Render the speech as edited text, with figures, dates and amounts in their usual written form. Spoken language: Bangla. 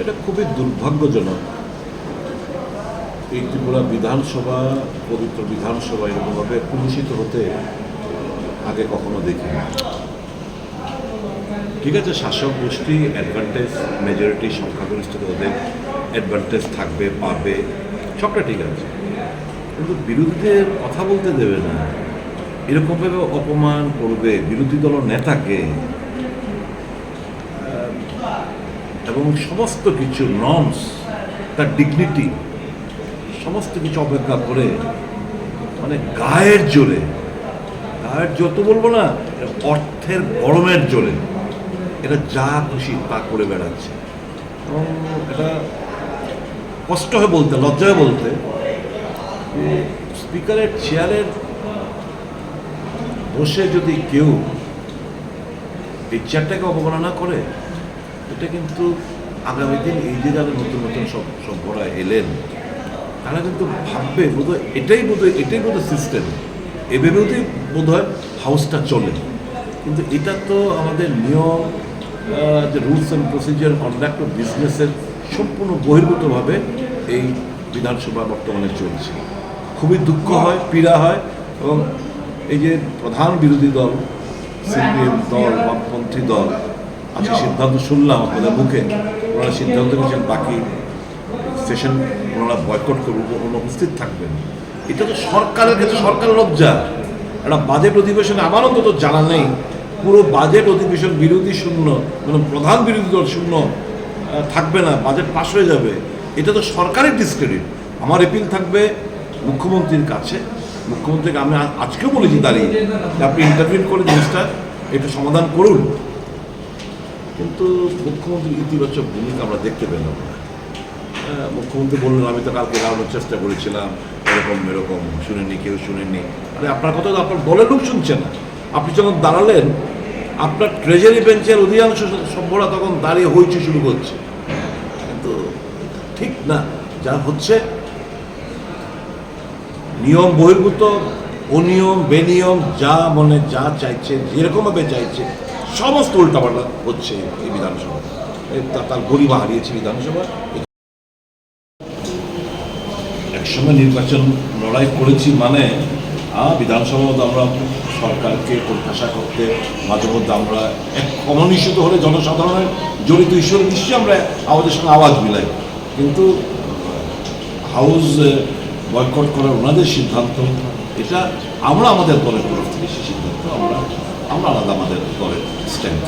এটা খুবই দুর্ভাগ্যজনক। এই ত্রিপুরা বিধানসভা, পবিত্র বিধানসভা এরকমভাবে কলুষিত হতে আগে কখনো দেখিনি। ঠিক আছে, শাসক গোষ্ঠী অ্যাডভান্টেজ, মেজরিটি সংখ্যাগরিষ্ঠতা ওদের অ্যাডভান্টেজ থাকবে, পাবে, সবটা ঠিক আছে, কিন্তু বিরোধীদের কথা বলতে দেবে না, এরকমভাবে অপমান করবে বিরোধী দল নেতাকে, এবং সমস্ত কিছু নর্মস, তার ডিগনিটি, সমস্ত কিছু অপেক্ষা করে, মানে গায়ের জোরে তো বলবো না, অর্থের গরমের জোরে এটা যা খুশি তা করে বেড়াচ্ছে। এবং এটা কষ্ট হয়ে বলতে, লজ্জা হয়ে বলতে, স্পিকারের চেয়ারের বসে যদি কেউ এই চেয়ারটাকে অবমাননা করে, এটা কিন্তু আগামী দিন এই যে যারা নতুন নতুন সভ্যরা এলেন, তারা কিন্তু ভাববে বোধহয় এটাই বোধহয় সিস্টেম, এভাবেই বোধহয় হাউসটা চলে। কিন্তু এটা তো আমাদের নিয়ম, যে rules and procedure, conduct of বিজনেসের সম্পূর্ণ বহির্ভূতভাবে এই বিধানসভা বর্তমানে চলছে। খুবই দুঃখ হয়, পীড়া হয়। এবং এই যে প্রধান বিরোধী দল সিপিএম দল, বামপন্থী দল আজকে সিদ্ধান্ত শুনলাম আপনাদের মুখে, ওনারা সিদ্ধান্ত নিয়েছেন বাকি সেশন ওনারা বয়কট করবেন, অনুপস্থিত থাকবেন। এটা তো সরকারের কাছে সরকার লজ্জা। একটা বাজেট অধিবেশনে আমার অন্তত জানা নেই পুরো বাজেট অধিবেশন বিরোধী শূন্য, মানে প্রধান বিরোধী দল শূন্য থাকবে না, বাজেট পাস হয়ে যাবে। এটা তো সরকারের ডিসক্রেডিট। আমার এপিল থাকবে মুখ্যমন্ত্রীর কাছে, মুখ্যমন্ত্রীকে আমি আজকেও বলেছি দাঁড়িয়ে, আপনি ইন্টারভিউ করে জিনিসটা একটু সমাধান করুন। কিন্তু মুখ্যমন্ত্রীর ইতিবাচক ভূমিকা আমরা দেখতে পেলাম না। মুখ্যমন্ত্রী বললেন আমি তো কালকে রাওয়ানোর চেষ্টা করেছিলাম, এরকম শুনেনি, কেউ শুনেনি। আরে আপনার কথা তো আপনার দলের লোক শুনছে না। আপনি যখন দাঁড়ালেন, আপনার ট্রেজারি বেঞ্চের অধিকাংশ সভ্যরা তখন দাঁড়িয়ে হইচই শুরু করছে। কিন্তু ঠিক না, যা হচ্ছে নিয়ম বহির্ভূত, অনিয়ম, বেনিয়ম, যা মনে যা চাইছে, যেরকমভাবে চাইছে, সমস্ত উল্টাপাল্টা হচ্ছে এই বিধানসভা। তার গরিমা হারিয়েছে বিধানসভা। একসময় নির্বাচন লড়াই করেছি, মানে বিধানসভা আমরা সরকারকে প্রত্যাশা করতে মাঝে মধ্যে আমরা এক অমনিষিত হলে জনসাধারণের জড়িত ঈশ্বর নিশ্চয়ই আমরা আমাদের সঙ্গে আওয়াজ মিলাই। কিন্তু হাউস বয়কট করার ওনাদের সিদ্ধান্ত, এটা আমরা আমাদের দলের তরফ থেকে সে সিদ্ধান্ত আমরা আলাদা আমাদের দলের স্ট্যান্ড।